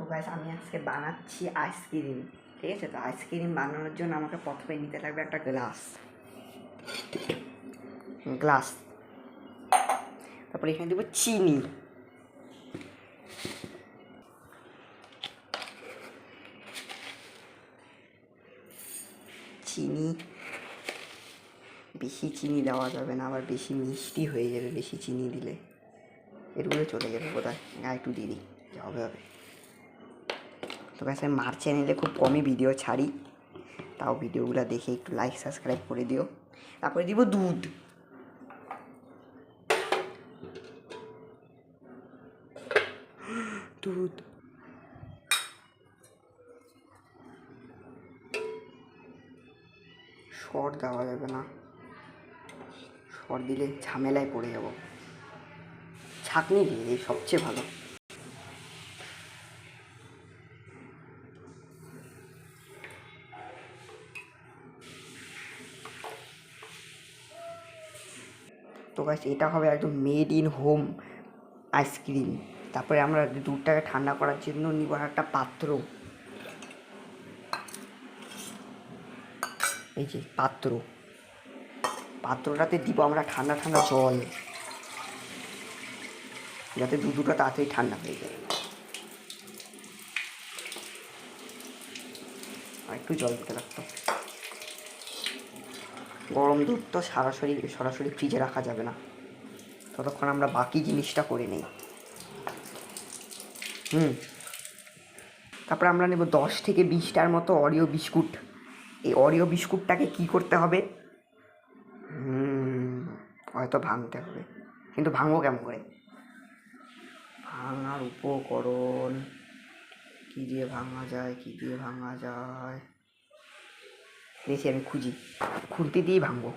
তো গাইস আমি আজকে বানাচ্ছি আইসক্রিম। ঠিক আছে, তো আইসক্রিম বানানোর জন্য আমাকে প্রথমে নিতে লাগবে একটা গ্লাস। তারপরে এখানে দেবো চিনি, বেশি চিনি দেওয়া যাবে না, আবার বেশি মিষ্টি হয়ে যাবে বেশি চিনি দিলে। এগুলো চলে যাবে বোধহয়, একটু দিয়ে দিই, যা হবে হবে। তো গাইস আমি মার চ্যানেলে খুব কমই ভিডিও ছাড়ি, তাও ভিডিওগুলো দেখে একটু লাইক সাবস্ক্রাইব করে দিও। তারপরে দিব দুধ। শর্ট দেওয়া যাবে না, শর্ট দিলে ঝামেলায় পড়ে যাব। ছাঁকনি দিয়ে দিই, সবচেয়ে ভালো। তো গাইস এটা হবে একদম মেড ইন হোম আইসক্রিম। তারপরে আমরা দুধটাকে ঠান্ডা করার জন্য নিব একটা পাত্র। এই যে পাত্রটাতে দিব আমরা ঠান্ডা ঠান্ডা জল, যাতে দুধটা তাড়াতাড়ি ঠান্ডা হয়ে যায়। আর একটু জল দিতে লাগতো। গরম দুধ তো সরাসরি ফ্রিজে রাখা যাবে না, ততক্ষণ আমরা বাকি জিনিসটা করে নিই। তারপরে আমরা নেব 10 থেকে 20টার মতো অরিও বিস্কুট। এই অরিও বিস্কুটটাকে কি করতে হবে, হয়তো ভাঙতে হবে, কিন্তু ভাঙবো কেমন করে? ভাঙার উপকরণ কী দিয়ে ভাঙা যায় দেখি, আমি খুঁজি, খুঁটি দিয়েই ভাঙবো।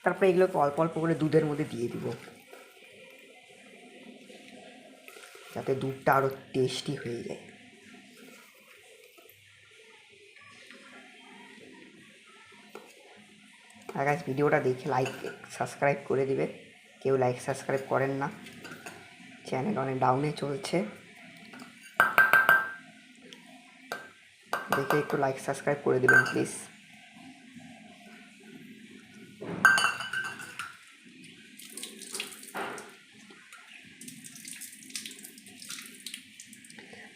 তারপরে এগুলোকে অল্প অল্প করে দুধের মধ্যে দিয়ে দিব, যাতে দুধটা আরও টেস্টি হয়ে যায়। আর গাইস ভিডিওটা দেখে লাইক সাবস্ক্রাইব করে দিবে, কেউ লাইক সাবস্ক্রাইব করেন না, চ্যানেল অনেক ডাউনে চলছে, দেখে একটু লাইক সাবস্ক্রাইব করে দিবেন প্লিজ।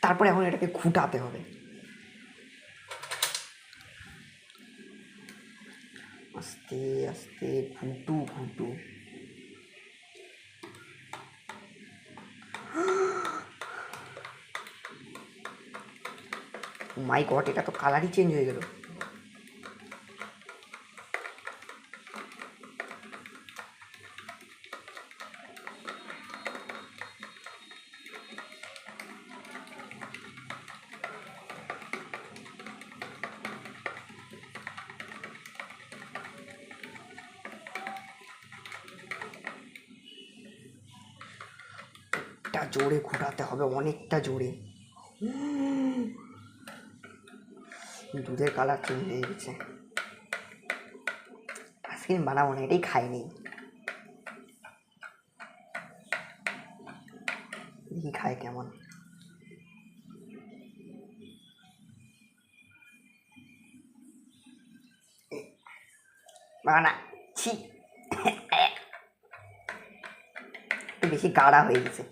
তারপরে এখন এটাকে ঘুটাতে হবে, আস্তে আস্তে ঘুটু। মাই গড, এটা তো কালারই চেঞ্জ হয়ে গেল। জোরে ঘুটাতে হবে, অনেকটা জোরে। দুধের কালার চেঞ্জ হয়ে গেছে। আইসক্রিম বানাবো না, এটাই খাইনি, দেখি খায় কেমন। বানা ছি, একটু বেশি গাঢ়া হয়ে গেছে,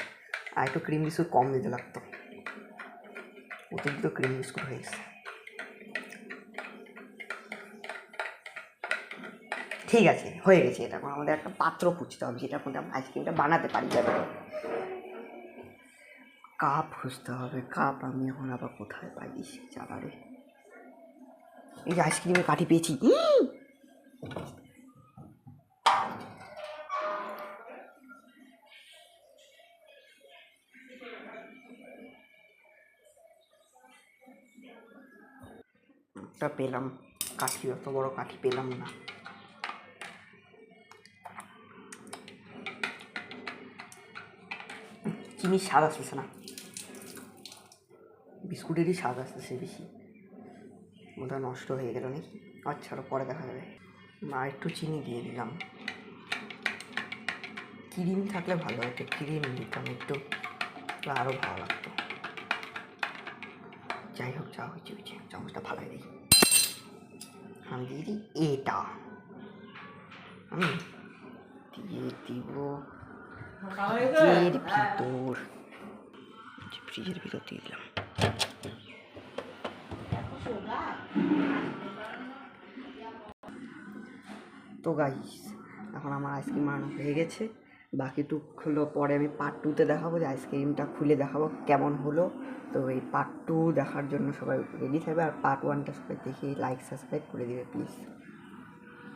আর একটু ক্রিম বিস্কুট কম দিতে লাগতো, অতিরিক্ত ক্রিম বিস্কুট হয়ে গেছে। ঠিক আছে, হয়ে গেছে। এটা এখন আমাদের একটা পাত্র খুঁজতে হবে যেটার মধ্যে আমরা আইসক্রিমটা বানাতে পারি যাবে। কাপ খুঁজতে হবে। কাপ আমি এখন আবার কোথায় পাই চালারে? এই যে আইসক্রিমের কাঠি পেয়েছি। একটা পেলাম কাঠি, অত বড় কাঠি পেলাম না। চিনির স্বাদ আসতেছে না, বিস্কুটেরই স্বাদ আসতেছে বেশি, ওটা নষ্ট হয়ে গেল নাকি? আচ্ছা, ওটা পরে দেখা যাবে। আর একটু চিনি দিয়ে দিলাম। ক্রিম থাকলে ভালো হতো, ক্রিম দিতাম একটু, আরও ভালো লাগতো। যাই হোক, যা হয়েছে হয়েছে, চামচটা ভালোই দিই। আমি দিয়ে দিই এটা, আমি দিয়ে দিব ফ্রিজের ভিতর দিয়ে দিলাম। তো গাইস, এখন আমার আইসক্রিম বানানো হয়ে গেছে। বাকিটুকগুলো পরে আমি পার্ট 2-তে দেখাবো, যে আইসক্রিমটা খুলে দেখাবো কেমন হলো। তো এই পার্ট 2 দেখার জন্য সবাই রেডি থাকবে, আর পার্ট 1টা সবাই দেখে লাইক সাবস্ক্রাইব করে দিবে প্লিজ।